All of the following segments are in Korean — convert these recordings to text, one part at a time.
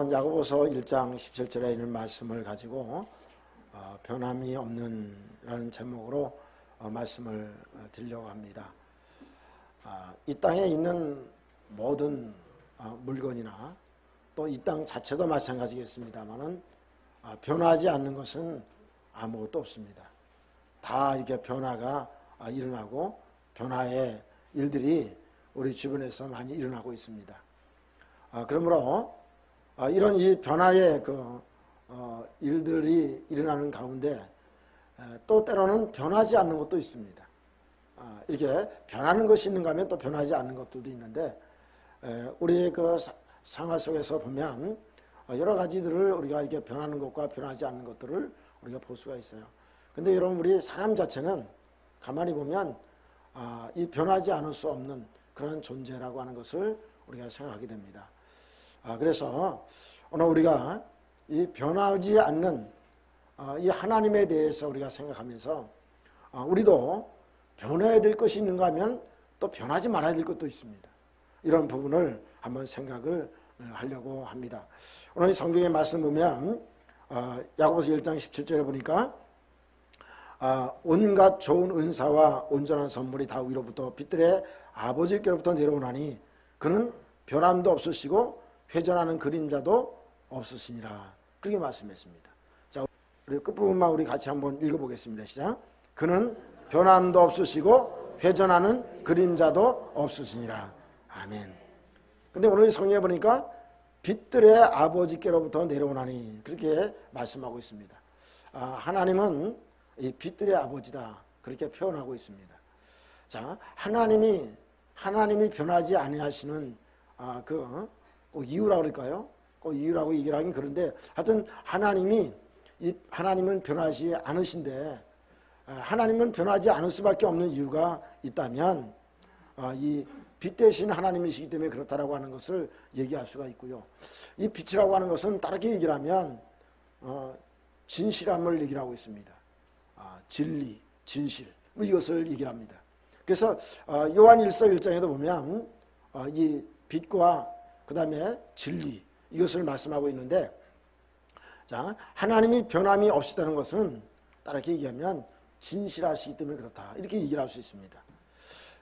오늘은 야고보서 1장 17절에 있는 말씀을 가지고 변함이 없는 라는 제목으로 말씀을 드리려고 합니다. 이 땅에 있는 모든 물건이나 또 이 땅 자체도 마찬가지겠습니다만은 변하지 않는 것은 아무것도 없습니다. 다 이렇게 변화가 일어나고 변화의 일들이 우리 주변에서 많이 일어나고 있습니다. 그러므로 이런 이 변화의 일들이 일어나는 가운데 또 때로는 변하지 않는 것도 있습니다. 이렇게 변하는 것이 있는가 하면 또 변하지 않는 것들도 있는데 우리의 그 생활 속에서 보면 여러 가지들을 우리가 이렇게 변하는 것과 변하지 않는 것들을 우리가 볼 수가 있어요. 근데 여러분, 우리 사람 자체는 가만히 보면 이 변하지 않을 수 없는 그런 존재라고 하는 것을 우리가 생각하게 됩니다. 그래서 오늘 우리가 이 변하지 않는 이 하나님에 대해서 우리가 생각하면서 우리도 변해야 될 것이 있는가 하면 또 변하지 말아야 될 것도 있습니다. 이런 부분을 한번 생각을 하려고 합니다. 오늘 성경의 말씀 보면 야고보서 1장 17절에 보니까 온갖 좋은 은사와 온전한 선물이 다 위로부터 빛들의 아버지께로부터 내려오나니 그는 변함도 없으시고 회전하는 그림자도 없으시니라. 그렇게 말씀했습니다. 자, 우리 끝부분만 우리 같이 한번 읽어보겠습니다. 시작. 그는 변함도 없으시고 회전하는 그림자도 없으시니라. 아멘. 근데 오늘 성경에 보니까 빛들의 아버지께로부터 내려오나니 그렇게 말씀하고 있습니다. 하나님은 이 빛들의 아버지다, 그렇게 표현하고 있습니다. 자, 하나님이 변하지 아니하시는 꼭 이유라고 그럴까요? 꼭 이유라고 얘기를 하긴 그런데 하여튼 하나님은 변하지 않으신데 하나님은 변하지 않을 수밖에 없는 이유가 있다면 이 빛 대신 하나님이시기 때문에 그렇다라고 하는 것을 얘기할 수가 있고요. 이 빛이라고 하는 것은 다르게 얘기를 하면 진실함을 얘기를 하고 있습니다. 진리, 진실, 이것을 얘기를 합니다. 그래서 요한 1서 1장에도 보면 이 빛과 그 다음에 진리, 이것을 말씀하고 있는데, 자, 하나님이 변함이 없으시다는 것은 다르게 얘기하면 진실하시기 때문에 그렇다, 이렇게 얘기를 할 수 있습니다.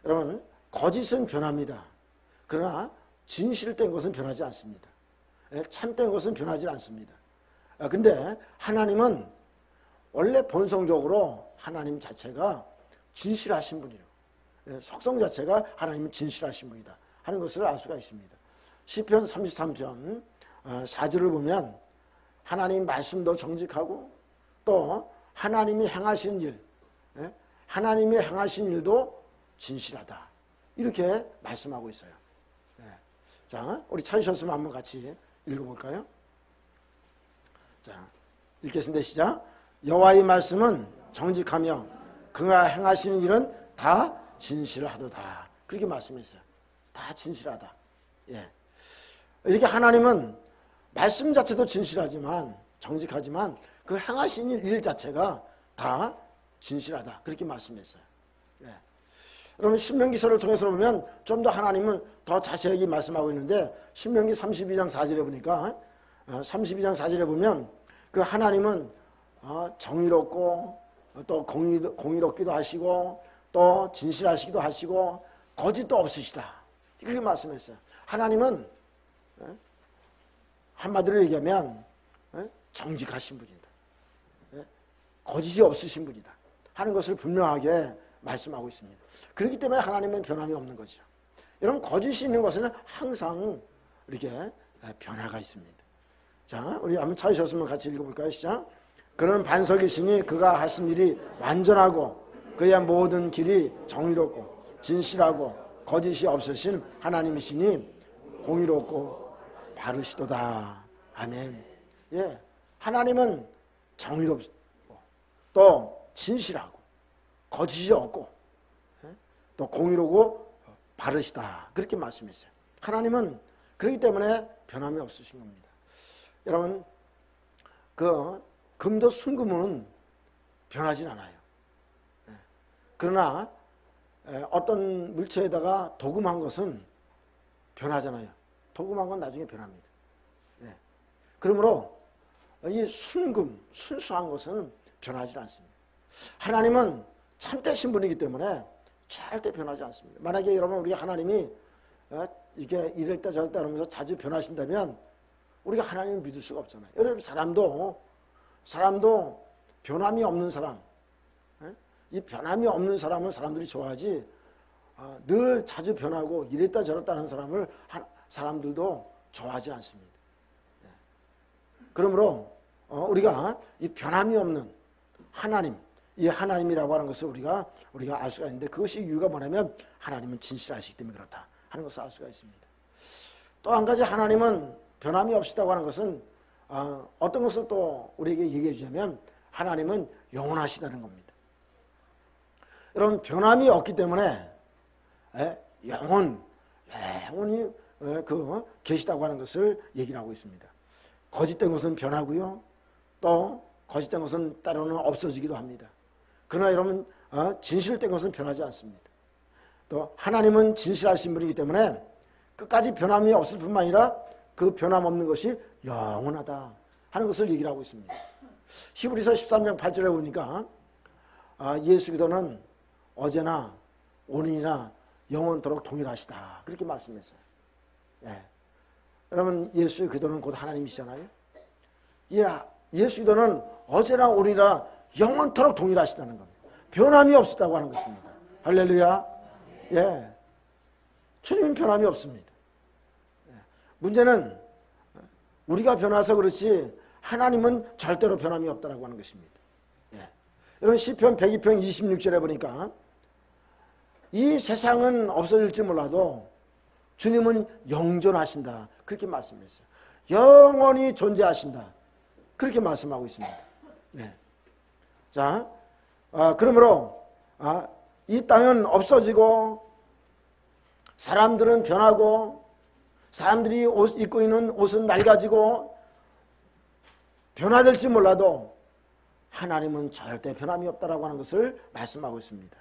여러분, 거짓은 변합니다. 그러나 진실된 것은 변하지 않습니다. 참된 것은 변하지 않습니다. 근데 하나님은 원래 본성적으로 하나님 자체가 진실하신 분이에요. 속성 자체가 하나님은 진실하신 분이다 하는 것을 알 수가 있습니다. 시편 33편 4절을 보면 하나님 말씀도 정직하고 또 하나님이 행하신 일, 하나님이 행하신 일도 진실하다, 이렇게 말씀하고 있어요. 자, 우리 찾으셨으면 한번 같이 읽어볼까요? 자, 읽겠습니다. 시작. 여호와의 말씀은 정직하며 그가 행하시는 일은 다 진실하도다. 그렇게 말씀했어요. 다 진실하다. 예. 이렇게 하나님은 말씀 자체도 진실하지만 정직하지만 그 행하시는 일 자체가 다 진실하다, 그렇게 말씀했어요. 예. 여러분, 신명기서를 통해서 보면 좀 더 하나님은 더 자세하게 말씀하고 있는데 신명기 32장 4절에 보니까 32장 4절에 보면 그 하나님은 정의롭고 또 공의롭기도 하시고 또 진실하시기도 하시고 거짓도 없으시다, 그렇게 말씀했어요. 하나님은 한마디로 얘기하면 정직하신 분이다, 거짓이 없으신 분이다 하는 것을 분명하게 말씀하고 있습니다. 그렇기 때문에 하나님은 변함이 없는 거죠. 여러분, 거짓이 있는 것은 항상 이렇게 변화가 있습니다. 자, 우리 한번 찾으셨으면 같이 읽어볼까요? 시작. 그는 반석이시니 그가 하신 일이 완전하고 그의 모든 길이 정의롭고 진실하고 거짓이 없으신 하나님이시니 공의롭고 바르시도다. 아멘. 예, 하나님은 정의롭고 또 진실하고 거짓이 없고 또 공의롭고 바르시다, 그렇게 말씀했어요. 하나님은 그렇기 때문에 변함이 없으신 겁니다. 여러분, 금도 순금은 변하진 않아요. 그러나 어떤 물체에다가 도금한 것은 변하잖아요. 도금한 건 나중에 변합니다. 그러므로 이 순수한 것은 변하지 않습니다. 하나님은 참되신 분이기 때문에 절대 변하지 않습니다. 만약에 여러분 우리가 하나님이 이게 이럴 때 저럴 때 하면서 자주 변하신다면 우리가 하나님을 믿을 수가 없잖아요. 여러분 사람도 변함이 없는 사람, 이 변함이 없는 사람을 사람들이 좋아하지 늘 자주 변하고 이랬다 저랬다 하는 사람을 사람들도 좋아하지 않습니다. 그러므로 우리가 이 변함이 없는 하나님, 이 하나님이라고 하는 것을 우리가 알 수가 있는데 그것이 이유가 뭐냐면 하나님은 진실하시기 때문에 그렇다 하는 것을 알 수가 있습니다. 또 한 가지 하나님은 변함이 없으시다고 하는 것은 어떤 것을 또 우리에게 얘기해 주자면 하나님은 영원하시다는 겁니다. 여러분 변함이 없기 때문에 영원히 계시다고 하는 것을 얘기를 하고 있습니다. 거짓된 것은 변하고요. 또 거짓된 것은 때로는 없어지기도 합니다. 그러나 여러분 진실된 것은 변하지 않습니다. 또 하나님은 진실하신 분이기 때문에 끝까지 변함이 없을 뿐만 아니라 그 변함없는 것이 영원하다 하는 것을 얘기를 하고 있습니다. 히브리서 13장 8절에 보니까 예수 그리스도는 어제나 오늘이나 영원토록 동일하시다 그렇게 말씀했어요. 여러분 예수 그리스도는 곧 하나님이시잖아요. 예수 그리스도는 어제나 오늘이나 영원토록 동일하시다는 겁니다. 변함이 없다고 하는 것입니다. 할렐루야. 주님은 변함이 없습니다. 문제는 우리가 변해서 그렇지 하나님은 절대로 변함이 없다고 하는 것입니다. 여러분 시편 102편 26절에 보니까 이 세상은 없어질지 몰라도 주님은 영존하신다 그렇게 말씀했어요. 영원히 존재하신다 그렇게 말씀하고 있습니다. 자, 그러므로 이 땅은 없어지고 사람들은 변하고 사람들이 입고 있는 옷은 낡아지고 변화될지 몰라도 하나님은 절대 변함이 없다라고 하는 것을 말씀하고 있습니다.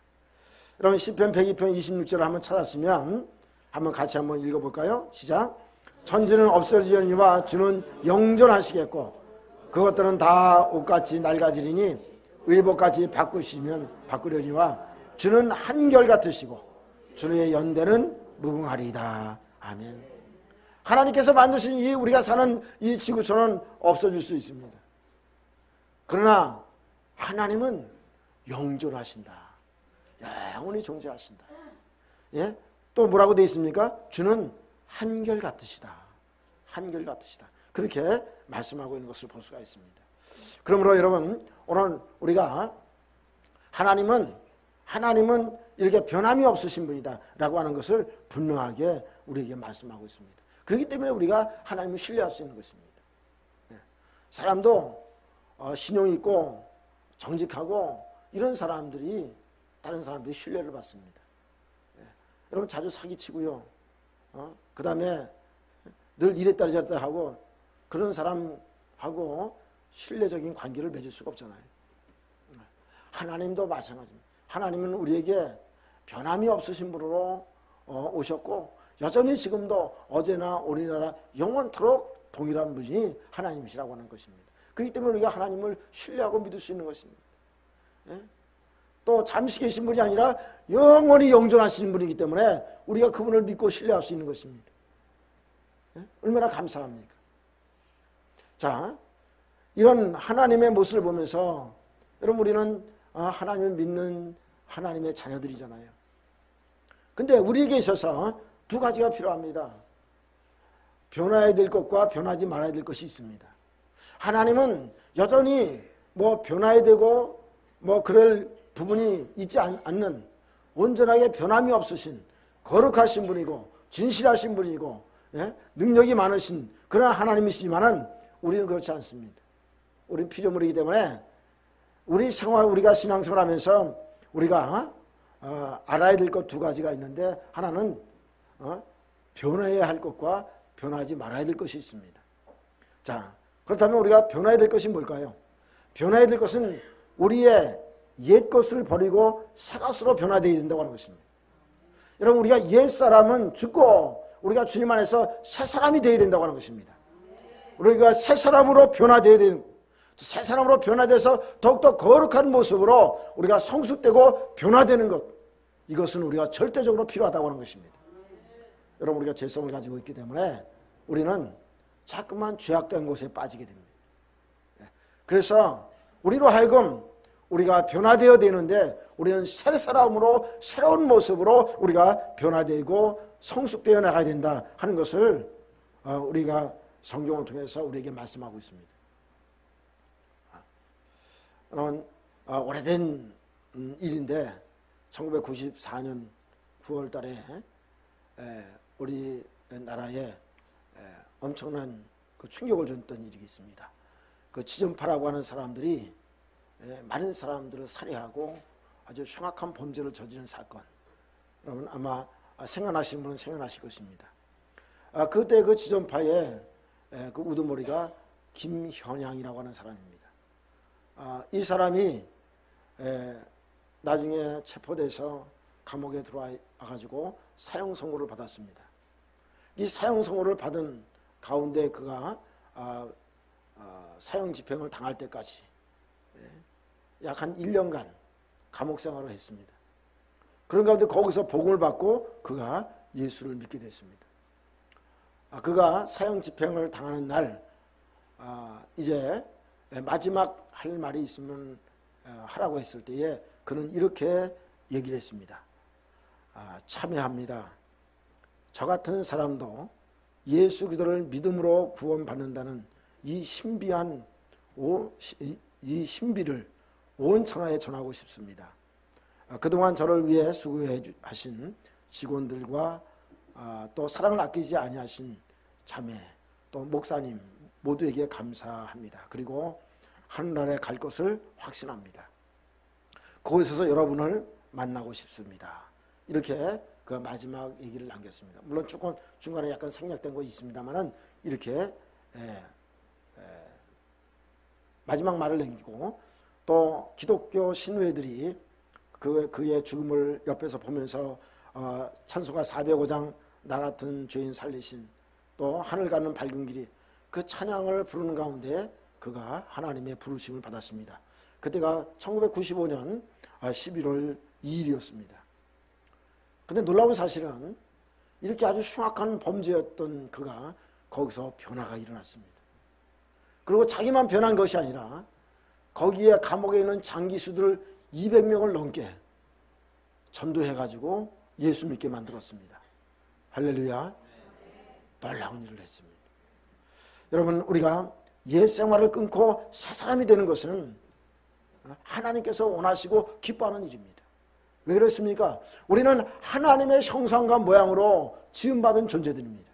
여러분 시편 102편 26절을 한번 찾았으면 한번 같이 한번 읽어볼까요? 시작. 천지는 없어지려니와 주는 영존하시겠고 그것들은 다 옷같이 낡아지리니 의복같이 바꾸려니와 주는 한결같으시고 주의 연대는 무궁하리이다. 아멘. 하나님께서 만드신 이 우리가 사는 이 지구촌은 없어질 수 있습니다. 그러나 하나님은 영존하신다. 영원히 존재하신다. 또 뭐라고 되어 있습니까? 주는 한결같으시다. 한결같으시다. 그렇게 말씀하고 있는 것을 볼 수가 있습니다. 그러므로 여러분 오늘 우리가 하나님은 이렇게 변함이 없으신 분이다 라고 하는 것을 분명하게 우리에게 말씀하고 있습니다. 그렇기 때문에 우리가 하나님을 신뢰할 수 있는 것입니다. 사람도 신용 있고 정직하고 이런 사람들이 다른 사람들이 신뢰를 받습니다. 여러분 자주 사기치고요. 그 다음에 늘 이랬다 저랬다 하고 그런 사람하고 신뢰적인 관계를 맺을 수가 없잖아요. 하나님도 마찬가지입니다. 하나님은 우리에게 변함이 없으신 분으로 오셨고 여전히 지금도 어제나 오늘이나 영원토록 동일한 분이 하나님이시라고 하는 것입니다. 그렇기 때문에 우리가 하나님을 신뢰하고 믿을 수 있는 것입니다. 또 잠시 계신 분이 아니라 영원히 영존하시는 분이기 때문에 우리가 그분을 믿고 신뢰할 수 있는 것입니다. 얼마나 감사합니까? 자, 이런 하나님의 모습을 보면서 여러분 우리는 하나님을 믿는 하나님의 자녀들이잖아요. 근데 우리에게 있어서 두 가지가 필요합니다. 변화해야 될 것과 변하지 말아야 될 것이 있습니다. 하나님은 여전히 변화해야 되고 그럴 부분이 있지 않는 온전하게 변함이 없으신 거룩하신 분이고 진실하신 분이고 능력이 많으신 그런 하나님이시지만은 우리는 그렇지 않습니다. 우리는 피조물이기 때문에 우리가 신앙생활하면서 우리가 알아야 될 것 두 가지가 있는데 하나는 변화해야 할 것과 변하지 말아야 될 것이 있습니다. 자, 그렇다면 우리가 변화해야 될 것이 뭘까요? 변화해야 될 것은 우리의 옛 것을 버리고 새 것으로 변화되어야 된다고 하는 것입니다. 여러분 우리가 옛 사람은 죽고 우리가 주님 안에서 새 사람이 되어야 된다고 하는 것입니다. 우리가 새 사람으로 변화되어야 되는, 새 사람으로 변화돼서 더욱더 거룩한 모습으로 우리가 성숙되고 변화되는 것, 이것은 우리가 절대적으로 필요하다고 하는 것입니다. 여러분, 우리가 죄성을 가지고 있기 때문에 우리는 자꾸만 죄악된 곳에 빠지게 됩니다. 그래서 우리로 하여금 우리가 변화되어야 되는데 우리는 새 사람으로 새로운 모습으로 우리가 변화되고 성숙되어 나가야 된다 하는 것을 우리가 성경을 통해서 우리에게 말씀하고 있습니다. 오래된 일인데 1994년 9월 달에 우리나라에 엄청난 그 충격을 줬던 일이 있습니다. 그 지존파라고 하는 사람들이 많은 사람들을 살해하고 아주 흉악한 범죄를 저지른 사건. 여러분 아마 생각나시는 분은 생각나실 것입니다. 그때 그 지존파의 그 우두머리가 김현양이라고 하는 사람입니다. 이 사람이 나중에 체포돼서 감옥에 들어와가지고 사형 선고를 받았습니다. 이 사형 선고를 받은 가운데 그가 사형 집행을 당할 때까지 약 한 1년간 감옥 생활을 했습니다. 그런 가운데 거기서 복음을 받고 그가 예수를 믿게 됐습니다. 그가 사형 집행을 당하는 날 이제 마지막 할 말이 있으면 하라고 했을 때에 그는 이렇게 얘기를 했습니다. 참여합니다. 저 같은 사람도 예수 그리스도를 믿음으로 구원받는다는 이 신비를 온 천하에 전하고 싶습니다. 그동안 저를 위해 수고해 하신 직원들과 또 사랑을 아끼지 아니하신 자매 또 목사님 모두에게 감사합니다. 그리고 하늘나라에 갈 것을 확신합니다. 그곳에서 여러분을 만나고 싶습니다. 이렇게 그 마지막 얘기를 남겼습니다. 물론 조금 중간에 약간 생략된 거 있습니다만은 이렇게 마지막 말을 남기고 또 기독교 신우회들이 그의 죽음을 옆에서 보면서 찬송가 405장 나 같은 죄인 살리신 또 하늘 가는 밝은 길이 그 찬양을 부르는 가운데 그가 하나님의 부르심을 받았습니다. 그때가 1995년 11월 2일이었습니다. 근데 놀라운 사실은 이렇게 아주 흉악한 범죄였던 그가 거기서 변화가 일어났습니다. 그리고 자기만 변한 것이 아니라 거기에 감옥에 있는 장기수들 200명을 넘게 전도해가지고 예수 믿게 만들었습니다. 할렐루야. 놀라운 일을 했습니다. 여러분 우리가 옛 생활을 끊고 새 사람이 되는 것은 하나님께서 원하시고 기뻐하는 일입니다. 왜 그렇습니까? 우리는 하나님의 형상과 모양으로 지음받은 존재들입니다.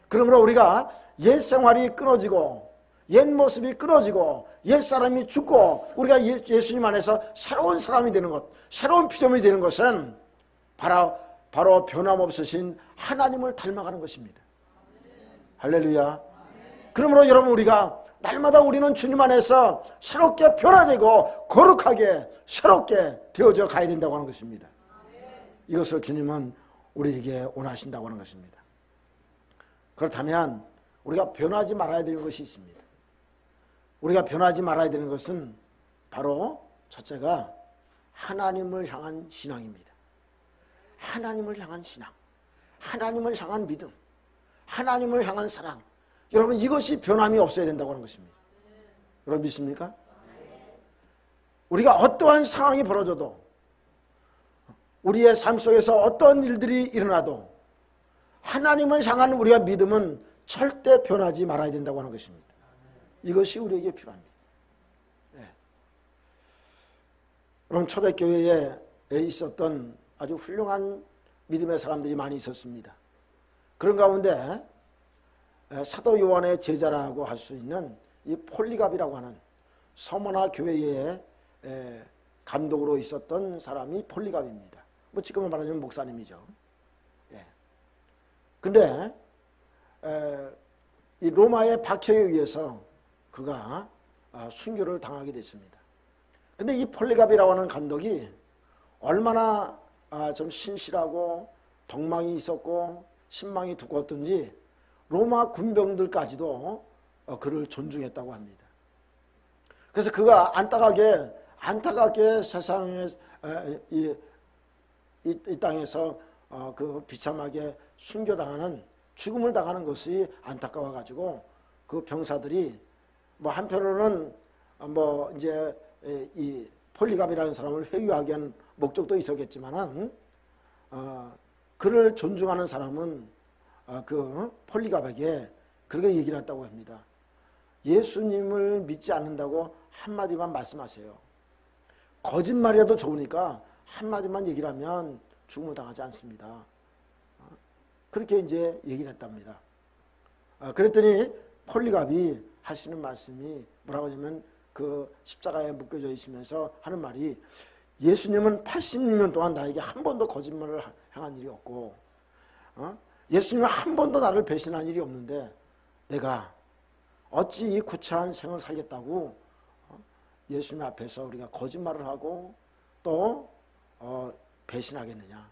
그러므로 우리가 옛 생활이 끊어지고 옛 모습이 끊어지고 옛 사람이 죽고 우리가 예수님 안에서 새로운 사람이 되는 것, 새로운 피조물이 되는 것은 바로 변함없으신 하나님을 닮아가는 것입니다. 할렐루야. 그러므로 여러분 우리가 날마다 우리는 주님 안에서 새롭게 변화되고 거룩하게 새롭게 되어져 가야 된다고 하는 것입니다. 이것을 주님은 우리에게 원하신다고 하는 것입니다. 그렇다면 우리가 변하지 말아야 되는 것이 있습니다. 우리가 변하지 말아야 되는 것은 바로 첫째가 하나님을 향한 신앙입니다. 하나님을 향한 신앙, 하나님을 향한 믿음, 하나님을 향한 사랑. 여러분 이것이 변함이 없어야 된다고 하는 것입니다. 여러분 믿습니까? 우리가 어떠한 상황이 벌어져도 우리의 삶 속에서 어떤 일들이 일어나도 하나님을 향한 우리의 믿음은 절대 변하지 말아야 된다고 하는 것입니다. 이것이 우리에게 필요합니다. 네. 여러분 초대교회에 있었던 아주 훌륭한 믿음의 사람들이 많이 있었습니다. 그런 가운데 사도 요한의 제자라고 할 수 있는 이 폴리갑이라고 하는 서머나 교회의 감독으로 있었던 사람이 폴리갑입니다. 뭐 지금은 말하자면 목사님이죠. 예. 근데 이 로마의 박해에 의해서 그가 순교를 당하게 됐습니다. 근데 이 폴리갑이라고 하는 감독이 얼마나 좀 신실하고 덕망이 있었고 신망이 두꺼웠던지 로마 군병들까지도 그를 존중했다고 합니다. 그래서 그가 안타깝게 세상에 이 땅에서 그 비참하게 순교당하는, 죽음을 당하는 것이 안타까워 가지고 그 병사들이 뭐 한편으로는 뭐 이제 이 폴리갑이라는 사람을 회유하게 한 목적도 있었겠지만은 그를 존중하는 사람은 그 폴리갑에게 그렇게 얘기를 했다고 합니다. 예수님을 믿지 않는다고 한마디만 말씀하세요. 거짓말이라도 좋으니까 한마디만 얘기를 하면 죽음을 당하지 않습니다. 그렇게 이제 얘기를 했답니다. 그랬더니 폴리갑이 하시는 말씀이 뭐라고 하냐면 그 십자가에 묶여져 있으면서 하는 말이, 예수님은 80년 동안 나에게 한 번도 거짓말을 행한 일이 없고 예수님은 한 번도 나를 배신한 일이 없는데 내가 어찌 이 구차한 생을 살겠다고 예수님 앞에서 우리가 거짓말을 하고 또 배신하겠느냐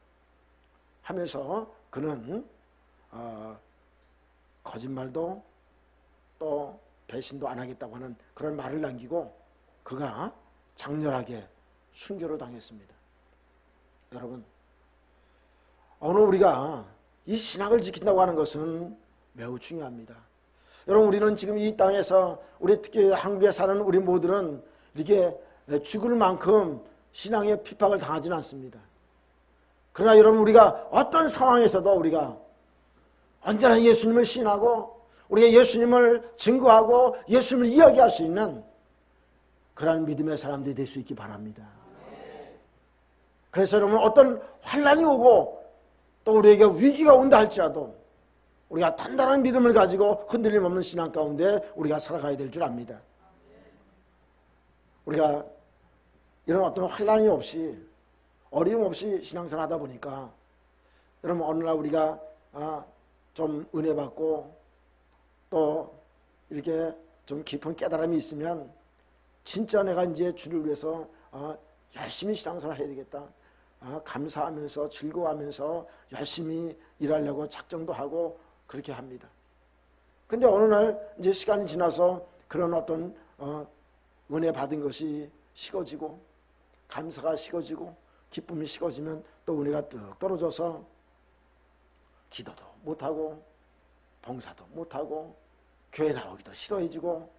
하면서 그는 거짓말도 또 배신도 안 하겠다고 하는 그런 말을 남기고 그가 장렬하게 순교를 당했습니다. 여러분, 오늘 우리가 이 신앙을 지킨다고 하는 것은 매우 중요합니다. 여러분, 우리는 지금 이 땅에서, 우리 특히 한국에 사는 우리 모두는 이렇게 죽을 만큼 신앙의 핍박을 당하지는 않습니다. 그러나 여러분, 우리가 어떤 상황에서도 우리가 언제나 예수님을 신하고 우리가 예수님을 증거하고 예수님을 이야기할 수 있는 그러한 믿음의 사람들이 될 수 있기 바랍니다. 그래서 여러분, 어떤 환난이 오고 또 우리에게 위기가 온다 할지라도 우리가 단단한 믿음을 가지고 흔들림 없는 신앙 가운데 우리가 살아가야 될 줄 압니다. 우리가 이런 어떤 환난이 없이 어려움 없이 신앙생활 하다 보니까 여러분, 어느 날 우리가 좀 은혜 받고 또 이렇게 좀 깊은 깨달음이 있으면 진짜 내가 이제 주를 위해서 열심히 신앙생활 해야 되겠다. 감사하면서 즐거워하면서 열심히 일하려고 작정도 하고 그렇게 합니다. 근데 어느 날 이제 시간이 지나서 그런 어떤 은혜 받은 것이 식어지고 감사가 식어지고 기쁨이 식어지면 또 은혜가 뚝 떨어져서 기도도 못하고 봉사도 못하고 교회 나오기도 싫어해지고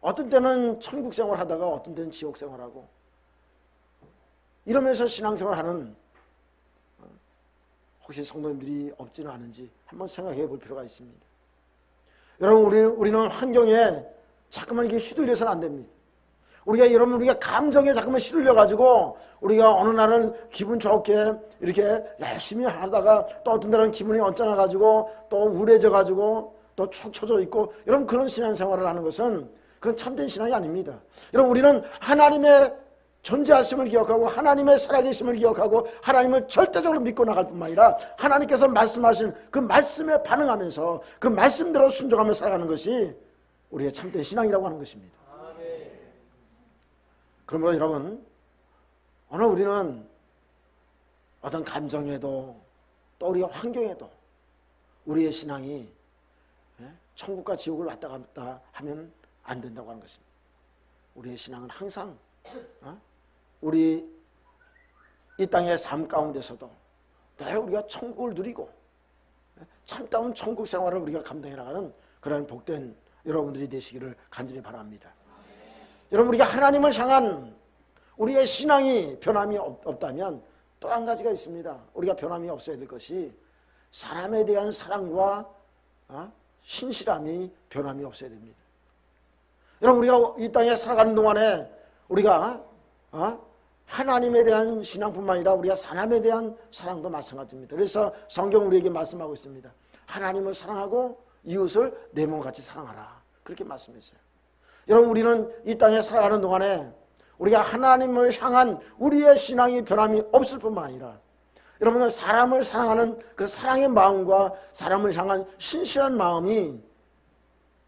어떤 때는 천국 생활하다가 어떤 때는 지옥 생활하고 이러면서 신앙생활하는 혹시 성도님들이 없지는 않은지 한번 생각해 볼 필요가 있습니다. 여러분, 우리는 환경에 자꾸만 이렇게 휘둘려서는 안 됩니다. 우리가 감정에 자꾸만 휘둘려 가지고 우리가 어느 날은 기분 좋게 이렇게 열심히 하다가 또 어떤 날은 기분이 언짢아 가지고 또 우울해져 가지고 또 축 처져 있고, 여러분, 그런 신앙생활을 하는 것은 그건 참된 신앙이 아닙니다. 여러분, 우리는 하나님의 존재하심을 기억하고 하나님의 살아계심을 기억하고 하나님을 절대적으로 믿고 나갈 뿐만 아니라 하나님께서 말씀하신 그 말씀에 반응하면서 그 말씀대로 순종하며 살아가는 것이 우리의 참된 신앙이라고 하는 것입니다. 그러므로 여러분, 오늘 우리는 어떤 감정에도 또 우리의 환경에도 우리의 신앙이 천국과 지옥을 왔다 갔다 하면 안 된다고 하는 것입니다. 우리의 신앙은 항상 우리 이 땅의 삶 가운데서도 늘 우리가 천국을 누리고 참다운 천국 생활을 우리가 감당해 나가는 그런 복된 여러분들이 되시기를 간절히 바랍니다. 여러분, 우리가 하나님을 향한 우리의 신앙이 변함이 없다면 또 한 가지가 있습니다. 우리가 변함이 없어야 될 것이 사람에 대한 사랑과 신실함이 변함이 없어야 됩니다. 여러분, 우리가 이 땅에 살아가는 동안에 우리가 하나님에 대한 신앙뿐만 아니라 우리가 사람에 대한 사랑도 마찬가지입니다. 그래서 성경 우리에게 말씀하고 있습니다. 하나님을 사랑하고 이웃을 내 몸같이 사랑하라, 그렇게 말씀했어요. 여러분, 우리는 이 땅에 살아가는 동안에 우리가 하나님을 향한 우리의 신앙이 변함이 없을 뿐만 아니라 여러분은 사람을 사랑하는 그 사랑의 마음과 사람을 향한 신실한 마음이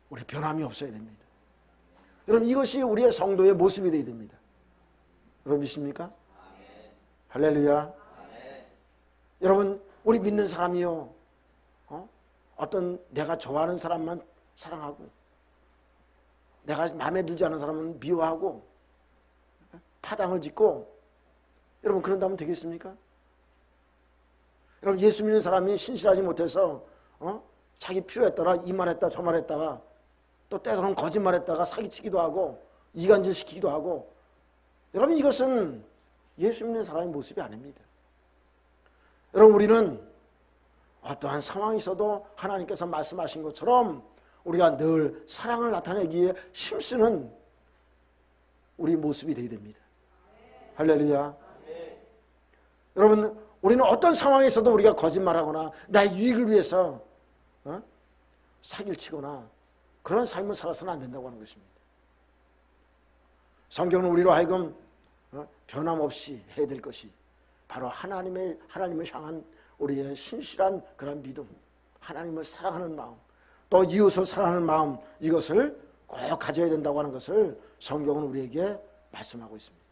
우리 변함이 없어야 됩니다. 여러분, 이것이 우리의 성도의 모습이 되어야 됩니다. 여러분, 믿습니까? 아멘. 할렐루야. 아멘. 여러분, 우리 믿는 사람이요, 어떤 내가 좋아하는 사람만 사랑하고, 내가 마음에 들지 않은 사람은 미워하고 파당을 짓고, 여러분 그런다면 되겠습니까? 여러분 예수 믿는 사람이 신실하지 못해서 자기 필요에 따라 이 말했다 저 말했다가 또 때로는 거짓말했다가 사기치기도 하고 이간질 시키기도 하고, 여러분 이것은 예수 믿는 사람의 모습이 아닙니다. 여러분 우리는 어떠한 상황이 있어도 하나님께서 말씀하신 것처럼 우리가 늘 사랑을 나타내기에 힘쓰는 우리 모습이 되어야 됩니다. 할렐루야. 여러분 우리는 어떤 상황에서도 우리가 거짓말하거나 나의 유익을 위해서 사기를 치거나 그런 삶을 살아서는 안 된다고 하는 것입니다. 성경은 우리로 하여금 변함없이 해야 될 것이 바로 하나님을 향한 우리의 신실한 그런 믿음, 하나님을 사랑하는 마음, 또 이웃을 사랑하는 마음, 이것을 꼭 가져야 된다고 하는 것을 성경은 우리에게 말씀하고 있습니다.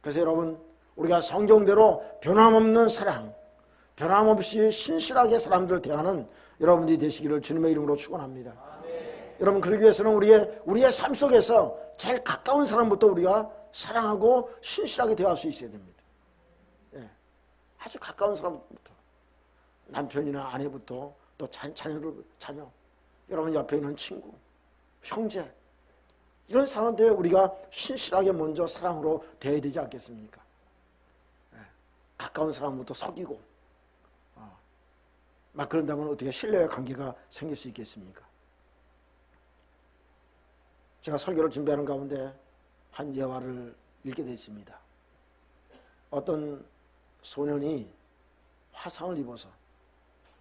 그래서 여러분 우리가 성경대로 변함없는 사랑, 변함없이 신실하게 사람들을 대하는 여러분들이 되시기를 주님의 이름으로 축원합니다. 여러분 그러기 위해서는 우리의 삶 속에서 제일 가까운 사람부터 우리가 사랑하고 신실하게 대할 수 있어야 됩니다. 예. 아주 가까운 사람부터, 남편이나 아내부터 또 자녀, 여러분 옆에 있는 친구, 형제, 이런 사람한테 우리가 신실하게 먼저 사랑으로 대해야 되지 않겠습니까? 예. 가까운 사람부터 속이고 막 그런다면 어떻게 신뢰의 관계가 생길 수 있겠습니까? 제가 설교를 준비하는 가운데 한 예화를 읽게 됐습니다. 어떤 소년이 화상을 입어서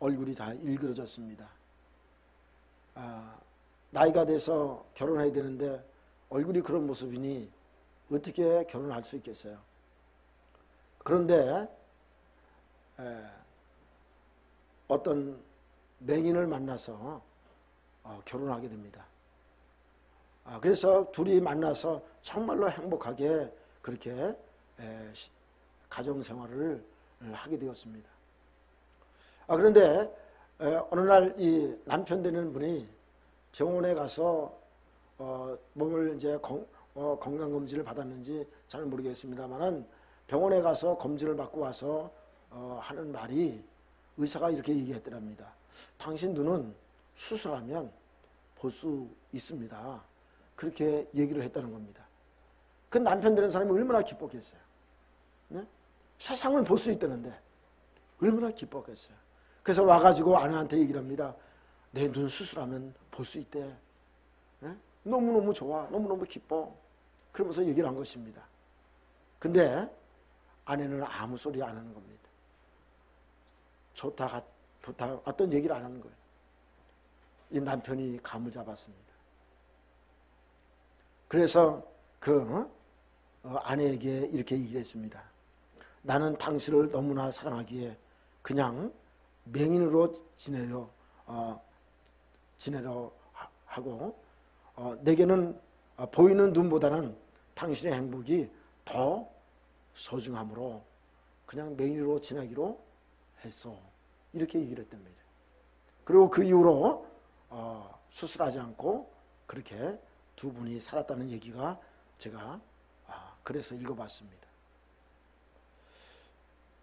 얼굴이 다 일그러졌습니다. 나이가 돼서 결혼해야 되는데 얼굴이 그런 모습이니 어떻게 결혼할 수 있겠어요? 그런데 어떤 맹인을 만나서 결혼하게 됩니다. 그래서 둘이 만나서 정말로 행복하게 그렇게 가정생활을 하게 되었습니다. 그런데 어느 날 이 남편 되는 분이 병원에 가서 몸을 이제 건강검진을 받았는지 잘 모르겠습니다만은 병원에 가서 검진을 받고 와서 하는 말이, 의사가 이렇게 얘기했더랍니다. 당신 눈은 수술하면 볼 수 있습니다. 그렇게 얘기를 했다는 겁니다. 그 남편 되는 사람이 얼마나 기뻤겠어요. 네? 세상을 볼 수 있다는데 얼마나 기뻤겠어요. 그래서 와가지고 아내한테 얘기를 합니다. 내 눈 수술하면 볼 수 있대. 네? 너무너무 좋아. 너무너무 기뻐. 그러면서 얘기를 한 것입니다. 근데 아내는 아무 소리 안 하는 겁니다. 좋다, 어떤 얘기를 안 하는 거예요. 이 남편이 감을 잡았습니다. 그래서 그 아내에게 이렇게 얘기를 했습니다. 나는 당신을 너무나 사랑하기에 그냥 맹인으로 지내려 하고 내게는 보이는 눈보다는 당신의 행복이 더 소중함으로 그냥 맹인으로 지내기로 했어. 이렇게 얘기를 했답니다. 그리고 그 이후로 수술하지 않고 그렇게 두 분이 살았다는 얘기가 제가 그래서 읽어봤습니다.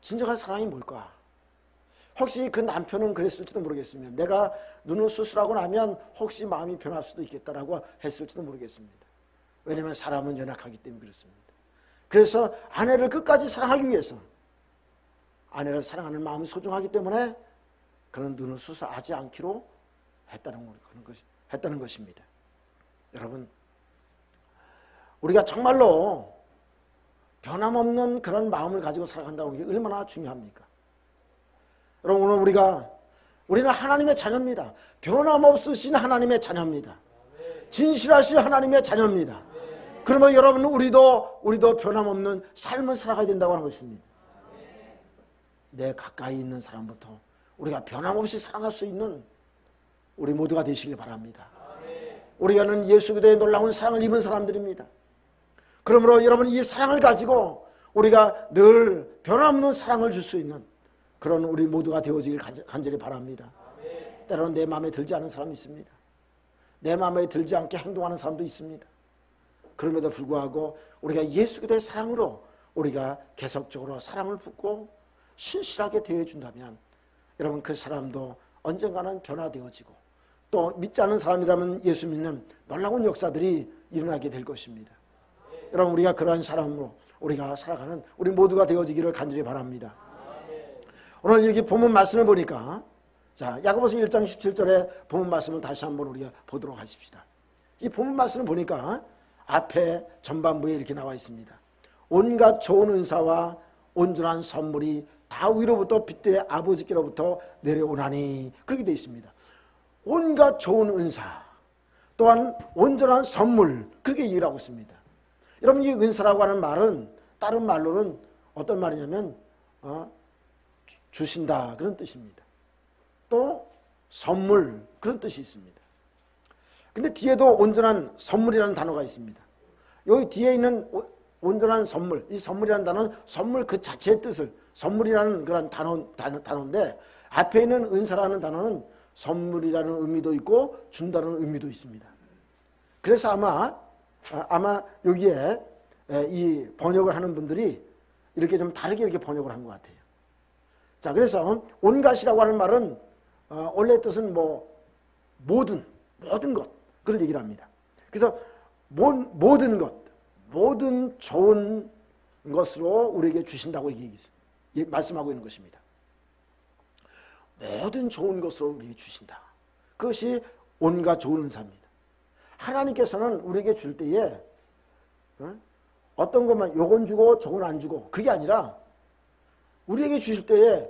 진정한 사랑이 뭘까? 혹시 그 남편은 그랬을지도 모르겠습니다. 내가 눈을 수술하고 나면 혹시 마음이 변할 수도 있겠다라고 했을지도 모르겠습니다. 왜냐하면 사람은 연약하기 때문에 그렇습니다. 그래서 아내를 끝까지 사랑하기 위해서, 아내를 사랑하는 마음이 소중하기 때문에 그런 눈을 수술하지 않기로 했다는 것입니다. 여러분, 우리가 정말로 변함없는 그런 마음을 가지고 살아간다는 게 얼마나 중요합니까? 여러분, 오늘 우리는 하나님의 자녀입니다. 변함없으신 하나님의 자녀입니다. 진실하신 하나님의 자녀입니다. 그러면 여러분, 우리도 변함없는 삶을 살아가야 된다고 하는 것입니다. 내 가까이 있는 사람부터 우리가 변함없이 사랑할 수 있는 우리 모두가 되시길 바랍니다. 우리는 예수 그리스도의 놀라운 사랑을 입은 사람들입니다. 그러므로 여러분, 이 사랑을 가지고 우리가 늘 변함없는 사랑을 줄 수 있는 그런 우리 모두가 되어지길 간절히 바랍니다. 때로는 내 마음에 들지 않은 사람이 있습니다. 내 마음에 들지 않게 행동하는 사람도 있습니다. 그럼에도 불구하고 우리가 예수 그리스도의 사랑으로 우리가 계속적으로 사랑을 붓고 신실하게 대해준다면 여러분 그 사람도 언젠가는 변화되어지고 또 믿지 않는 사람이라면 예수 믿는 놀라운 역사들이 일어나게 될 것입니다. 여러분 우리가 그러한 사람으로 우리가 살아가는 우리 모두가 되어지기를 간절히 바랍니다. 오늘 여기 본문 말씀을 보니까 자 야고보서 1장 17절에 본문 말씀을 다시 한번 우리가 보도록 하십시다. 이 본문 말씀을 보니까 앞에 전반부에 이렇게 나와 있습니다. 온갖 좋은 은사와 온전한 선물이 다 위로부터 빛의 아버지께로부터 내려오나니 그렇게 되어 있습니다. 온갖 좋은 은사 또한 온전한 선물 그렇게 얘기를 하고 있습니다. 여러분 이 은사라고 하는 말은 다른 말로는 어떤 말이냐면 주신다 그런 뜻입니다. 또 선물 그런 뜻이 있습니다. 근데 뒤에도 온전한 선물이라는 단어가 있습니다. 여기 뒤에 있는 온전한 선물, 이 선물이라는 단어는 선물 그 자체의 뜻을 선물이라는 그런 단어인데 앞에 있는 은사라는 단어는 선물이라는 의미도 있고 준다는 의미도 있습니다. 그래서 아마 여기에 이 번역을 하는 분들이 이렇게 좀 다르게 이렇게 번역을 한 것 같아요. 자, 그래서 온갖이라고 하는 말은 원래 뜻은 뭐 모든 것 그런 얘기를 합니다. 그래서 모든 것, 모든 좋은 것으로 우리에게 주신다고 말씀하고 있는 것입니다. 모든 좋은 것으로 우리에게 주신다. 그것이 온갖 좋은 은사입니다. 하나님께서는 우리에게 줄 때에 어떤 것만 요건 주고 저건 안 주고 그게 아니라 우리에게 주실 때에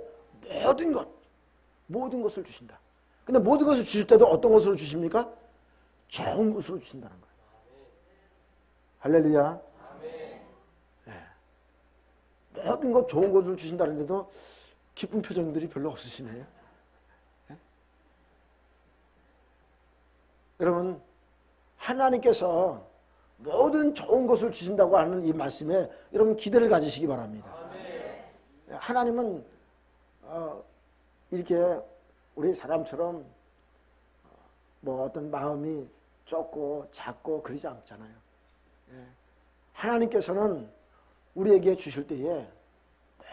모든 것을 주신다. 근데 모든 것을 주실 때도 어떤 것으로 주십니까? 좋은 것으로 주신다는 거예요. 할렐루야. 네. 모든 것 좋은 것으로 주신다는데도 기쁜 표정들이 별로 없으시네요. 네? 여러분 하나님께서 모든 좋은 것을 주신다고 하는 이 말씀에 여러분 기대를 가지시기 바랍니다. 하나님은 이렇게 우리 사람처럼 뭐 어떤 마음이 좁고 작고 그러지 않잖아요. 하나님께서는 우리에게 주실 때에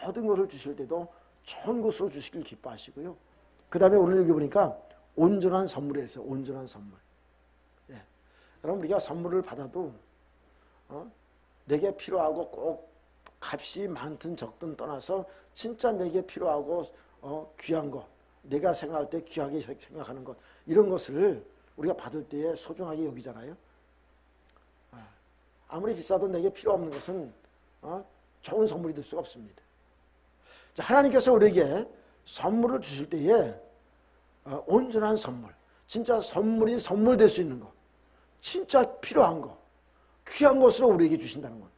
모든 것을 주실 때도 좋은 것으로 주시길 기뻐하시고요. 그 다음에 오늘 여기 보니까 온전한 선물이 있어요. 온전한 선물. 여러분 우리가 선물을 받아도 내게 필요하고 꼭 값이 많든 적든 떠나서 진짜 내게 필요하고 귀한 것, 내가 생각할 때 귀하게 생각하는 것 이런 것을 우리가 받을 때에 소중하게 여기잖아요. 아무리 비싸도 내게 필요 없는 것은 좋은 선물이 될 수가 없습니다. 하나님께서 우리에게 선물을 주실 때에 온전한 선물, 진짜 선물이 선물 될 수 있는 것, 진짜 필요한 것, 귀한 것으로 우리에게 주신다는 것.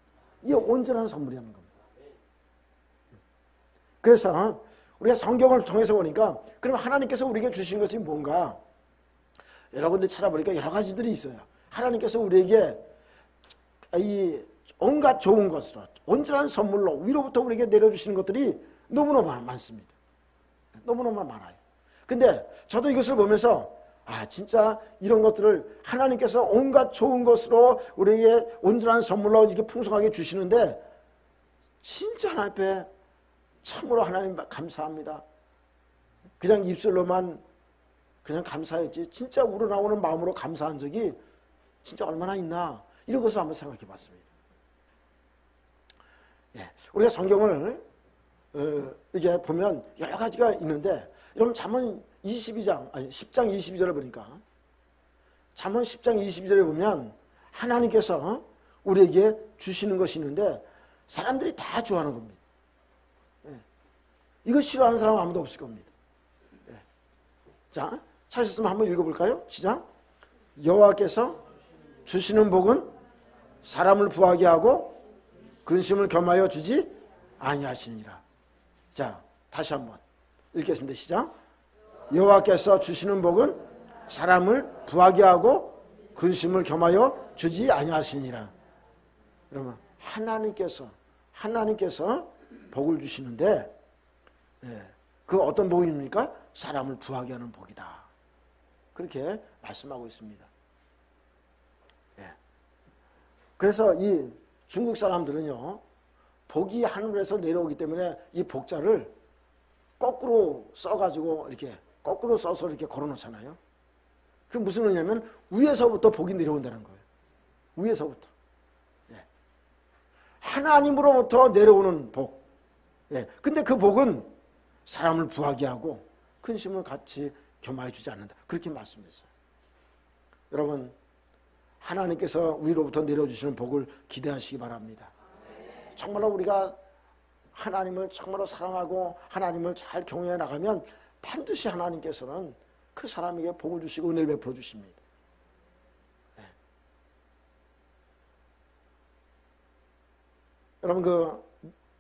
이게 온전한 선물이라는 겁니다. 그래서 우리가 성경을 통해서 보니까 그럼 하나님께서 우리에게 주신 것이 뭔가 여러분들 찾아보니까 여러 가지들이 있어요. 하나님께서 우리에게 이 온갖 좋은 것으로 온전한 선물로 위로부터 우리에게 내려주시는 것들이 너무너무 많습니다. 너무너무 많아요. 근데 저도 이것을 보면서 진짜 이런 것들을 하나님께서 온갖 좋은 것으로 우리에게 온전한 선물로 이렇게 풍성하게 주시는데 진짜 하나님 앞에 참으로 하나님 감사합니다. 그냥 입술로만 그냥 감사했지 진짜 우러나오는 마음으로 감사한 적이 진짜 얼마나 있나 이런 것을 한번 생각해 봤습니다. 우리가 성경을 이렇게 보면 여러 가지가 있는데 여러분 잠언 10장 22절을 보니까 잠언 10장 22절에 보면 하나님께서 우리에게 주시는 것이 있는데 사람들이 다 좋아하는 겁니다. 이거 싫어하는 사람은 아무도 없을 겁니다. 자, 찾으셨으면 한번 읽어볼까요? 시작. 여호와께서 주시는 복은 사람을 부하게 하고 근심을 겸하여 주지 아니하시니라. 자, 다시 한번 읽겠습니다. 시작. 여호와께서 주시는 복은 사람을 부하게 하고 근심을 겸하여 주지 아니하시니라. 그러면 하나님께서 복을 주시는데 그 어떤 복입니까? 사람을 부하게 하는 복이다. 그렇게 말씀하고 있습니다. 그래서 이 중국 사람들은요, 복이 하늘에서 내려오기 때문에 이 복자를 거꾸로 써가지고 이렇게 거꾸로 써서 이렇게 걸어놓잖아요. 그게 무슨 의미냐면 위에서부터 복이 내려온다는 거예요. 위에서부터. 예. 하나님으로부터 내려오는 복. 예. 근데 그 복은 사람을 부하게 하고 근심을 같이 겸하여 주지 않는다. 그렇게 말씀했어요. 여러분, 하나님께서 위로부터 내려주시는 복을 기대하시기 바랍니다. 정말로 우리가 하나님을 정말로 사랑하고 하나님을 잘 경외해 나가면 반드시 하나님께서는 그 사람에게 복을 주시고 은혜를 베풀어 주십니다. 네. 여러분, 그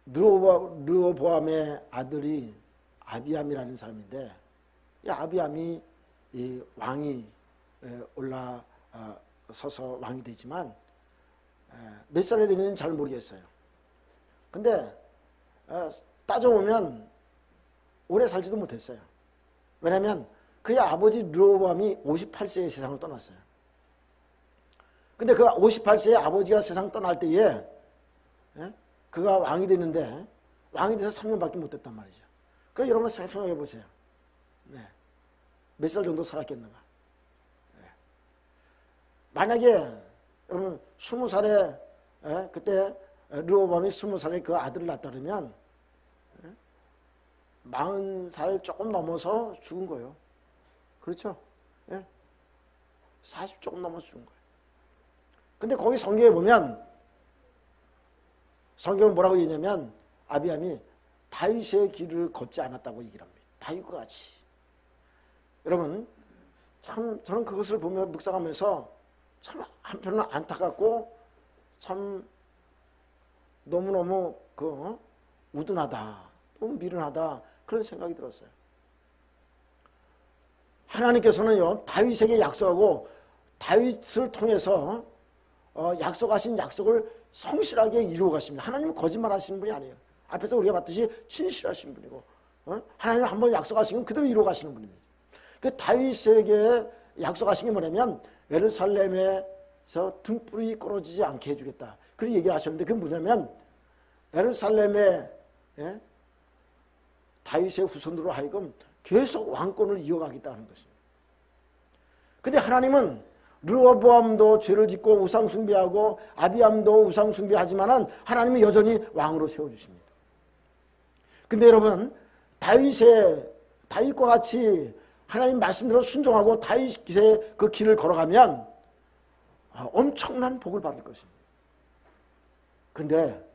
르호보암의 아들이 아비암이라는 사람인데, 이 아비암이 이 왕이 올라서서 왕이 되지만 몇 살에 되는지는 잘 모르겠어요. 근데 따져보면 오래 살지도 못했어요. 왜냐하면 그의 아버지 르호보암이 58세에 세상을 떠났어요. 근데 그 58세에 아버지가 세상 떠날 때에 그가 왕이 됐는데 왕이 돼서 3년밖에 못 됐단 말이죠. 그럼 여러분 생각해 보세요. 네. 몇 살 정도 살았겠는가? 네. 만약에 여러분 20살에 그때 르호보암이 20살에 그 아들을 낳았다 그러면 40살 조금 넘어서 죽은 거예요. 그렇죠? 예? 40 조금 넘어서 죽은 거예요. 근데 거기 성경에 보면 성경은 뭐라고 얘기냐면 아비암이 다윗의 길을 걷지 않았다고 얘기를 합니다. 다윗과 같이. 여러분, 참 저는 그것을 보며 묵상하면서 참 한편으로는 안타깝고 참 너무너무 우둔하다, 너무 미련하다 그런 생각이 들었어요. 하나님께서는요 다윗에게 약속하고 다윗을 통해서 약속하신 약속을 성실하게 이루어 가십니다. 하나님은 거짓말하시는 분이 아니에요. 앞에서 우리가 봤듯이 신실하신 분이고 하나님은 한번 약속하시면 그대로 이루어 가시는 분입니다. 그 다윗에게 약속하신 게 뭐냐면 예루살렘에서 등불이 꺼러지지 않게 해주겠다. 그런 얘기를 하셨는데 그게 뭐냐면 예루살렘에 다윗의 후손으로 하여금 계속 왕권을 이어가겠다는 것입니다. 근데 하나님은 르호보암도 죄를 짓고 우상숭배하고 아비암도 우상숭배하지만은 하나님은 여전히 왕으로 세워주십니다. 근데 여러분 다윗과 같이 하나님 말씀대로 순종하고 다윗의 그 길을 걸어가면 엄청난 복을 받을 것입니다. 근데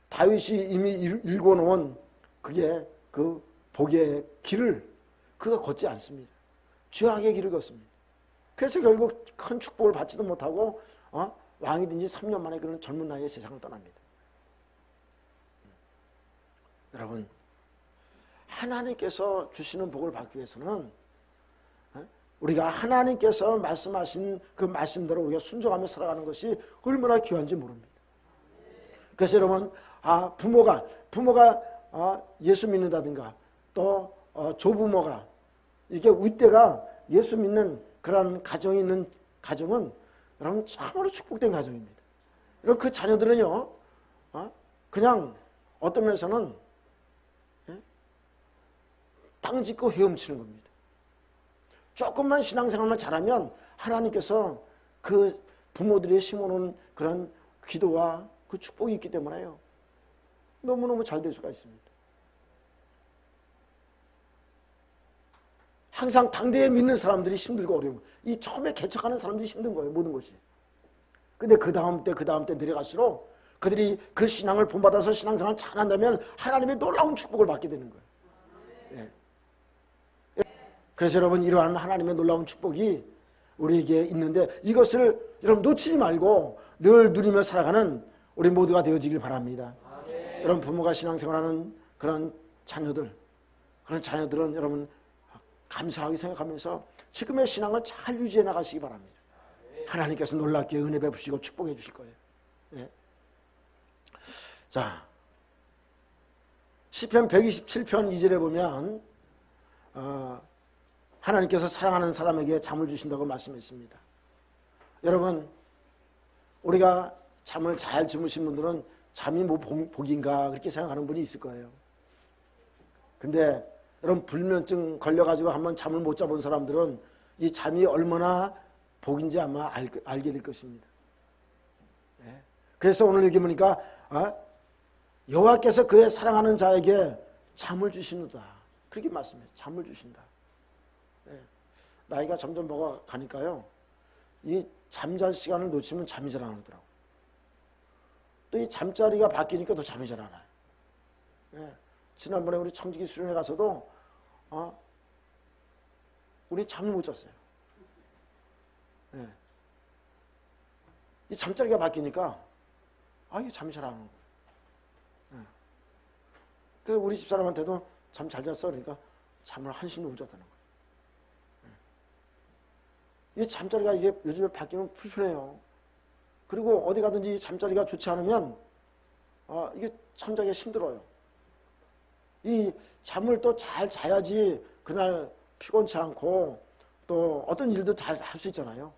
다윗이 이미 일궈놓은 그게 그 복의 길을 그가 걷지 않습니다. 죄악의 길을 걷습니다. 그래서 결국 큰 축복을 받지도 못하고 왕이 된 지 3년 만에 그런 젊은 나이에 세상을 떠납니다. 여러분, 하나님께서 주시는 복을 받기 위해서는 우리가 하나님께서 말씀하신 그 말씀대로 우리가 순종하며 살아가는 것이 얼마나 귀한지 모릅니다. 그래서 여러분, 부모가 예수 믿는다든가 또 조부모가 이게 윗대가 예수 믿는 그런 가정이 있는 가정은 여러분 참으로 축복된 가정입니다. 여러분 그 자녀들은요 그냥 어떤 면에서는 땅 짚고 헤엄치는 겁니다. 조금만 신앙생활만 잘하면 하나님께서 그 부모들이 심어놓은 그런 기도와 그 축복이 있기 때문에요 너무너무 잘 될 수가 있습니다. 항상 당대에 믿는 사람들이 힘들고 어려운 이 처음에 개척하는 사람들이 힘든 거예요. 모든 것이. 근데 그 다음 때 내려갈수록 그들이 그 신앙을 본받아서 신앙생활을 잘한다면 하나님의 놀라운 축복을 받게 되는 거예요. 예. 그래서 여러분 이러한 하나님의 놀라운 축복이 우리에게 있는데 이것을 여러분 놓치지 말고 늘 누리며 살아가는 우리 모두가 되어지길 바랍니다. 여러분 부모가 신앙생활하는 그런 자녀들은 여러분 감사하게 생각하면서 지금의 신앙을 잘 유지해 나가시기 바랍니다. 하나님께서 놀랍게 은혜 베푸시고 축복해 주실 거예요. 예. 자, 시편 127편 2절에 보면 하나님께서 사랑하는 사람에게 잠을 주신다고 말씀했습니다. 여러분 우리가 잠을 잘 주무신 분들은 잠이 뭐 복인가 그렇게 생각하는 분이 있을 거예요. 근데 여러분 불면증 걸려가지고 한번 잠을 못 자본 사람들은 이 잠이 얼마나 복인지 아마 알게 될 것입니다. 네. 그래서 오늘 여기 보니까 여호와께서 그의 사랑하는 자에게 잠을 주시는다. 그렇게 말씀해요. 잠을 주신다. 네. 나이가 점점 먹어가니까요. 이 잠잘 시간을 놓치면 잠이 잘 안 오더라고요. 또 이 잠자리가 바뀌니까 더 잠이 잘 안 와요. 네. 지난번에 우리 청지기 수련회 가서도 우리 잠을 못 잤어요. 네. 이 잠자리가 바뀌니까 이게 잠이 잘 안 오는 거예요. 네. 그래서 우리 집사람한테도 잠 잘 잤어? 그러니까 잠을 한숨도 못 잤다는 거예요. 이 잠자리가 이게 요즘에 바뀌면 불편해요. 그리고 어디 가든지 잠자리가 좋지 않으면 이게 잠자기가 힘들어요. 이 잠을 또 잘 자야지 그날 피곤치 않고 또 어떤 일도 잘 할 수 있잖아요.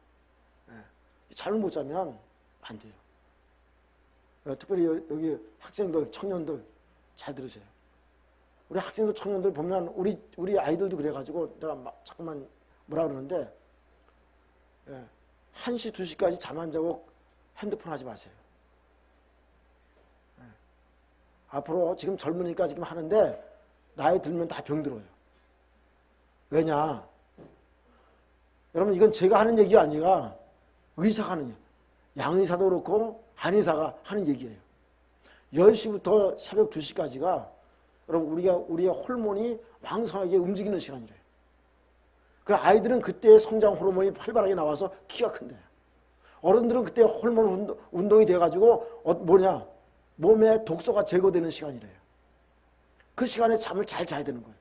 잠을 못 자면 안 돼요. 특별히 여기 학생들, 청년들 잘 들으세요. 우리 학생들, 청년들 보면 우리 아이들도 그래가지고 내가 자꾸만 뭐라 그러는데 1시, 2시까지 잠 안 자고 핸드폰 하지 마세요. 앞으로 지금 젊으니까 지금 하는데 나이 들면 다 병들어요. 왜냐? 여러분 이건 제가 하는 얘기가 아니라 의사가 하는 얘기. 양의사도 그렇고 한의사가 하는 얘기예요. 10시부터 새벽 2시까지가 여러분 우리의 호르몬이 왕성하게 움직이는 시간이래요. 그 아이들은 그때 성장 호르몬이 활발하게 나와서 키가 큰대요. 어른들은 그때 호르몬 운동이 돼가지고 몸에 독소가 제거되는 시간이래요. 그 시간에 잠을 잘 자야 되는 거예요.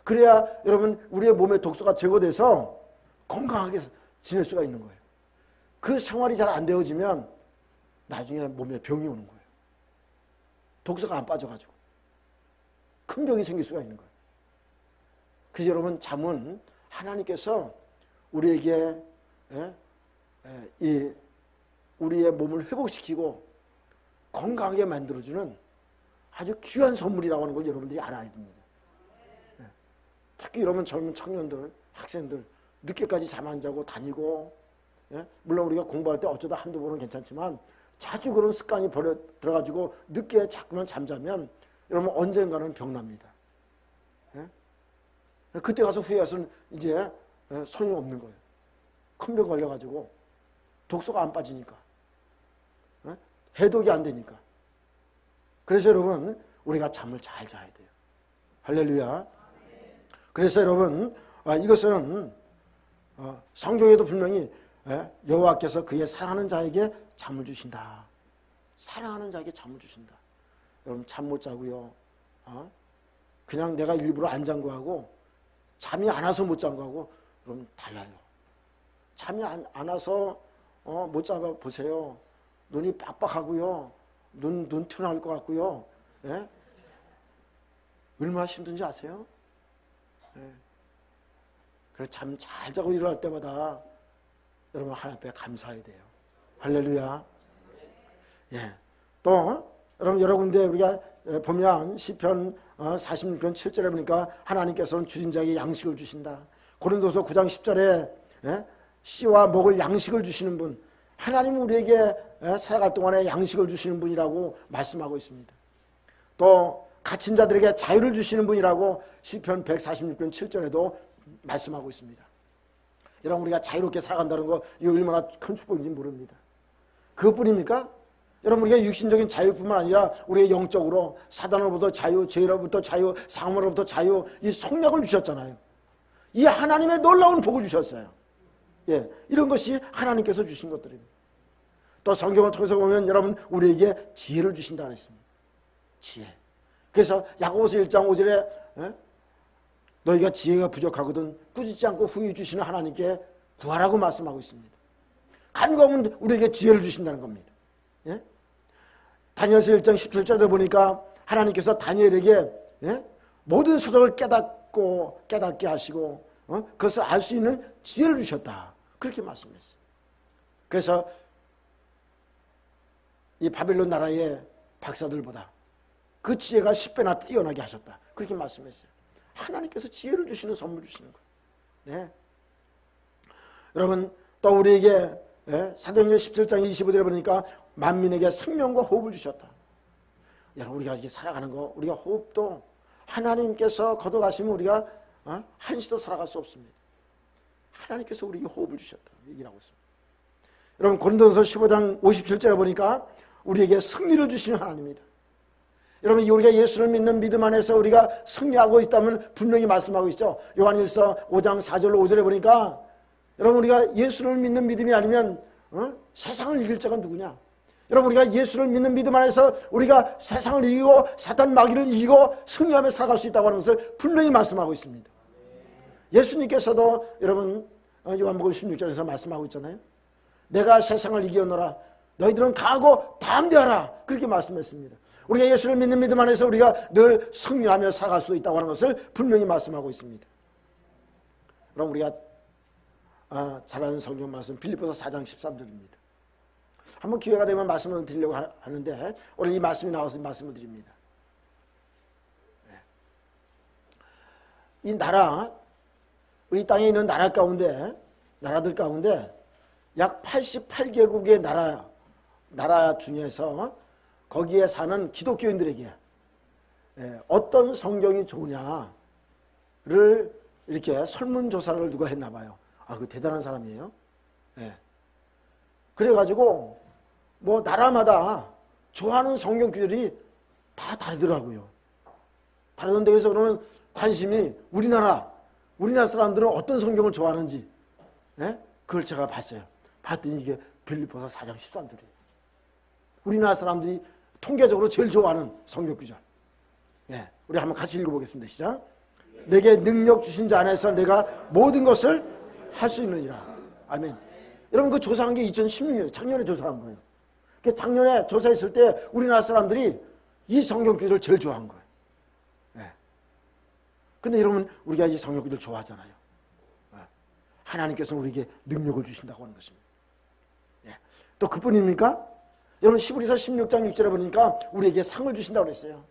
그래야 여러분 우리의 몸에 독소가 제거돼서 건강하게 지낼 수가 있는 거예요. 그 생활이 잘 안 되어지면 나중에 몸에 병이 오는 거예요. 독소가 안 빠져가지고 큰 병이 생길 수가 있는 거예요. 그래서 여러분 잠은 하나님께서 우리에게 우리의 몸을 회복시키고 건강하게 만들어주는 아주 귀한 선물이라고 하는 걸 여러분들이 알아야 됩니다. 특히 여러분 젊은 청년들, 학생들 늦게까지 잠 안 자고 다니고 물론 우리가 공부할 때 어쩌다 한두 번은 괜찮지만 자주 그런 습관이 들어가지고 늦게 자꾸만 잠자면 여러분 언젠가는 병납니다. 그때 가서 후회해서는 이제 소용없는 거예요. 큰 병 걸려가지고 독소가 안 빠지니까 해독이 안 되니까. 그래서 여러분 우리가 잠을 잘 자야 돼요. 할렐루야. 그래서 여러분 이것은 성경에도 분명히 여호와께서 그의 사랑하는 자에게 잠을 주신다. 사랑하는 자에게 잠을 주신다. 여러분 잠 못 자고요. 그냥 내가 일부러 안 잔 거하고 잠이 안 와서 못 잔 거하고 여러분 달라요. 잠이 안 와서 못 자 보세요. 눈이 빡빡하고요. 눈 튀어나올 것 같고요. 예? 얼마나 힘든지 아세요? 예. 그래서 잠 잘 자고 일어날 때마다 여러분 하나님 앞에 감사해야 돼요. 할렐루야. 예. 또 여러분 군데 우리가 보면 시편 46편 7절에 보니까 하나님께서는 주신 자에게 양식을 주신다. 고린도서 9장 10절에 씨와 먹을 양식을 주시는 분, 하나님은 우리에게 살아갈 동안에 양식을 주시는 분이라고 말씀하고 있습니다. 또 갇힌 자들에게 자유를 주시는 분이라고 시편 146편 7절에도 말씀하고 있습니다. 여러분 우리가 자유롭게 살아간다는 거 이거 얼마나 큰 축복인지 모릅니다. 그것뿐입니까? 여러분 우리가 육신적인 자유뿐만 아니라 우리의 영적으로 사단으로부터 자유, 죄로부터 자유, 상함으로부터 자유, 이 속력을 주셨잖아요. 이 하나님의 놀라운 복을 주셨어요. 예, 이런 것이 하나님께서 주신 것들입니다. 또 성경을 통해서 보면 여러분 우리에게 지혜를 주신다 그랬습니다. 지혜. 그래서 야고보서 1장 5절에 너희가 지혜가 부족하거든 꾸짖지 않고 후히 주시는 하나님께 구하라고 말씀하고 있습니다. 간구하면 우리에게 지혜를 주신다는 겁니다. 예? 다니엘서 1장 17절에 보니까 하나님께서 다니엘에게 모든 서적을 깨닫게 하시고 그것을 알 수 있는 지혜를 주셨다. 그렇게 말씀했어요. 그래서 이 바벨론 나라의 박사들보다 그 지혜가 10배나 뛰어나게 하셨다. 그렇게 말씀했어요. 하나님께서 지혜를 주시는 선물 주시는 거예요. 네. 여러분 또 우리에게 사도행전 17장 25절에 보니까 만민에게 생명과 호흡을 주셨다. 여러분 우리가 이렇게 살아가는 거 우리가 호흡도 하나님께서 걷어가시면 우리가 한시도 살아갈 수 없습니다. 하나님께서 우리에게 호흡을 주셨다. 얘기를 하고 있습니다. 여러분 고린도전서 15장 57절에 보니까 우리에게 승리를 주시는 하나님입니다. 여러분 우리가 예수를 믿는 믿음 안에서 우리가 승리하고 있다면 분명히 말씀하고 있죠. 요한일서 5장 4절로 5절에 보니까 여러분 우리가 예수를 믿는 믿음이 아니면 세상을 이길 자가 누구냐. 여러분 우리가 예수를 믿는 믿음 안에서 우리가 세상을 이기고 사탄 마귀를 이기고 승리하며 살아갈 수 있다고 하는 것을 분명히 말씀하고 있습니다. 예수님께서도 여러분 요한복음 16절에서 말씀하고 있잖아요. 내가 세상을 이기었노라 너희들은 강하고 담대하라 그렇게 말씀했습니다. 우리가 예수를 믿는 믿음 안에서 우리가 늘 승리하며 살아갈 수 있다고 하는 것을 분명히 말씀하고 있습니다. 그럼 우리가 잘 아는 성경 말씀 빌립보서 4장 13절입니다. 한번 기회가 되면 말씀을 드리려고 하는데 오늘 이 말씀이 나와서 말씀을 드립니다. 이 나라 우리 땅에 있는 나라 가운데 나라들 가운데 약 88개국의 나라 중에서 거기에 사는 기독교인들에게 어떤 성경이 좋으냐를 이렇게 설문조사를 누가 했나 봐요. 그 대단한 사람이에요. 그래가지고 뭐 나라마다 좋아하는 성경 구절이 다 다르더라고요. 다르던데 그래서 그러면 관심이 우리나라 사람들은 어떤 성경을 좋아하는지 그걸 제가 봤어요. 봤더니 이게 빌립보서 4장 13절이에요. 우리나라 사람들이 통계적으로 제일 좋아하는 성경 구절. 우리 한번 같이 읽어보겠습니다. 시작. 내게 능력 주신 자 안에서 내가 모든 것을 할 수 있느니라. 아멘. 여러분 그 조사한 게 2016년 작년에 조사한 거예요. 작년에 조사했을 때 우리나라 사람들이 이 성경 구절을 제일 좋아한 거예요. 근데 여러분 우리가 이 성경 구절 좋아하잖아요. 하나님께서는 우리에게 능력을 주신다고 하는 것입니다. 또 그뿐입니까? 여러분 히브리서 16장 6절에 보니까 우리에게 상을 주신다고 그랬어요.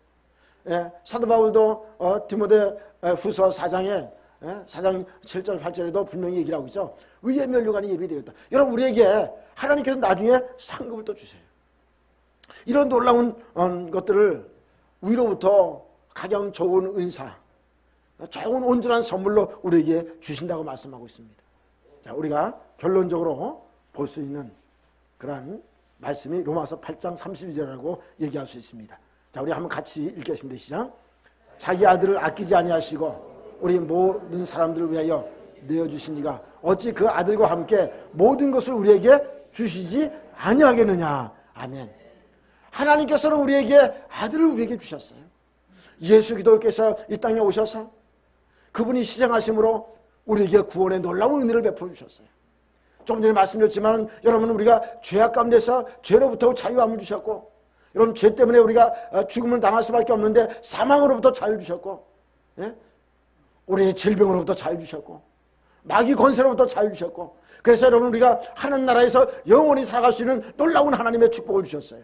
사도 바울도 디모데 후서 4장에 4장 7절 8절에도 분명히 얘기를 하고 있죠. 의의 면류관이 예비되었다. 여러분 우리에게 하나님께서 나중에 상급을 또 주세요. 이런 놀라운 것들을 위로부터 가장 좋은 은사, 좋은 온전한 선물로 우리에게 주신다고 말씀하고 있습니다. 자, 우리가 결론적으로 볼 수 있는 그러한 말씀이 로마서 8장 32절이라고 얘기할 수 있습니다. 자, 우리 한번 같이 읽겠습니다. 시작. 자기 아들을 아끼지 아니하시고 우리 모든 사람들을 위하여 내어주신 이가 어찌 그 아들과 함께 모든 것을 우리에게 주시지 아니하겠느냐. 아멘. 하나님께서는 우리에게 아들을 우리에게 주셨어요. 예수 그리스도께서 이 땅에 오셔서 그분이 희생하심으로 우리에게 구원의 놀라운 은혜를 베풀어 주셨어요. 조금 전에 말씀드렸지만 여러분 우리가 죄악 가운데서 죄로부터 자유함을 주셨고 여러분 죄 때문에 우리가 죽음을 당할 수밖에 없는데 사망으로부터 자유 주셨고 우리의 질병으로부터 자유 주셨고 마귀 권세로부터 자유 주셨고 그래서 여러분 우리가 하나님 나라에서 영원히 살아갈 수 있는 놀라운 하나님의 축복을 주셨어요.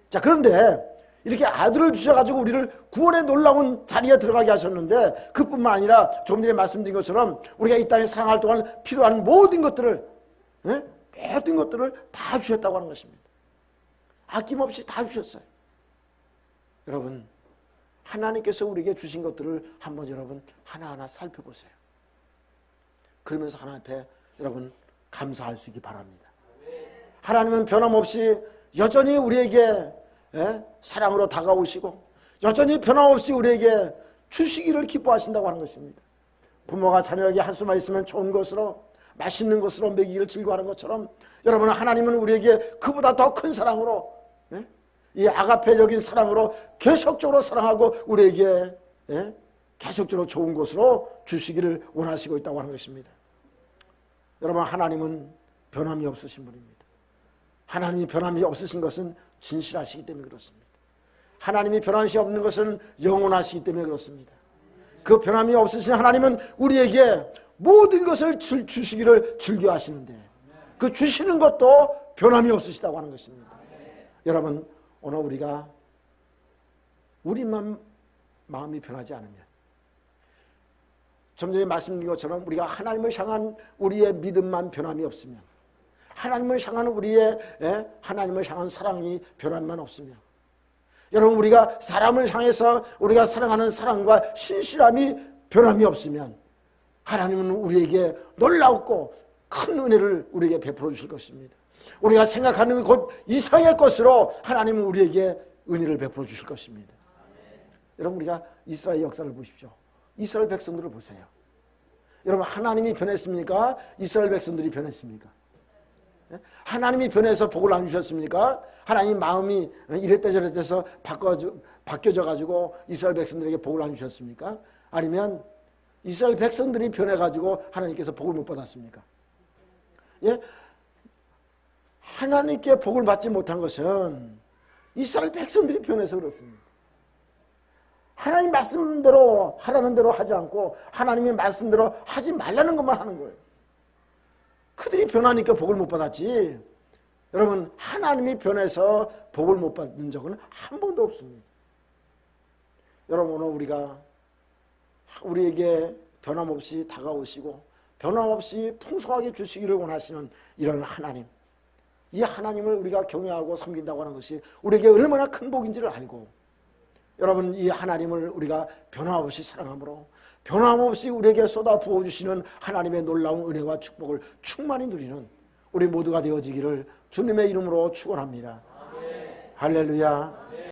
자, 그런데 이렇게 아들을 주셔가지고 우리를 구원의 놀라운 자리에 들어가게 하셨는데 그뿐만 아니라 조금 전에 말씀드린 것처럼 우리가 이 땅에 살아갈 동안 필요한 모든 것들을 다 주셨다고 하는 것입니다. 아낌없이 다 주셨어요. 여러분 하나님께서 우리에게 주신 것들을 한번 여러분 하나하나 살펴보세요. 그러면서 하나님 앞에 여러분 감사할 수 있기 바랍니다. 하나님은 변함없이 여전히 우리에게 사랑으로 다가오시고 여전히 변함없이 우리에게 주시기를 기뻐하신다고 하는 것입니다. 부모가 자녀에게 한 수만 있으면 좋은 것으로 맛있는 것으로 먹이기를 즐거워하는 것처럼 여러분 하나님은 우리에게 그보다 더 큰 사랑으로 이 아가페적인 사랑으로 계속적으로 사랑하고 우리에게 계속적으로 좋은 것으로 주시기를 원하시고 있다고 하는 것입니다. 여러분 하나님은 변함이 없으신 분입니다. 하나님이 변함이 없으신 것은 진실하시기 때문에 그렇습니다. 하나님이 변함이 없는 것은 영원하시기 때문에 그렇습니다. 그 변함이 없으신 하나님은 우리에게 모든 것을 주시기를 즐겨하시는데 그 주시는 것도 변함이 없으시다고 하는 것입니다. 여러분, 오늘 우리가 우리만 마음이 변하지 않으면, 좀 전에 말씀드린 것처럼 우리가 하나님을 향한 우리의 믿음만 변함이 없으면, 하나님을 향한 우리의 하나님을 향한 사랑이 변함만 없으면, 여러분 우리가 사람을 향해서 우리가 사랑하는 사랑과 신실함이 변함이 없으면 하나님은 우리에게 놀랍고 큰 은혜를 우리에게 베풀어 주실 것입니다. 우리가 생각하는 곧 이상의 것으로 하나님은 우리에게 은혜를 베풀어 주실 것입니다. 여러분 우리가 이스라엘 역사를 보십시오. 이스라엘 백성들을 보세요. 여러분 하나님이 변했습니까? 이스라엘 백성들이 변했습니까? 하나님이 변해서 복을 안 주셨습니까? 하나님 마음이 이랬다 저랬다 해서 바뀌어져 가지고 이스라엘 백성들에게 복을 안 주셨습니까? 아니면 이스라엘 백성들이 변해가지고 하나님께서 복을 못 받았습니까? 예? 하나님께 복을 받지 못한 것은 이스라엘 백성들이 변해서 그렇습니다. 하나님 말씀대로 하라는 대로 하지 않고 하나님의 말씀대로 하지 말라는 것만 하는 거예요. 그들이 변하니까 복을 못 받았지. 여러분 하나님이 변해서 복을 못 받은 적은 한 번도 없습니다. 여러분 오늘 우리에게 변함없이 다가오시고 변함없이 풍성하게 주시기를 원하시는 이런 하나님, 이 하나님을 우리가 경외하고 섬긴다고 하는 것이 우리에게 얼마나 큰 복인지를 알고, 여러분 이 하나님을 우리가 변함없이 사랑함으로 변함없이 우리에게 쏟아 부어주시는 하나님의 놀라운 은혜와 축복을 충만히 누리는 우리 모두가 되어지기를 주님의 이름으로 축원합니다. 할렐루야.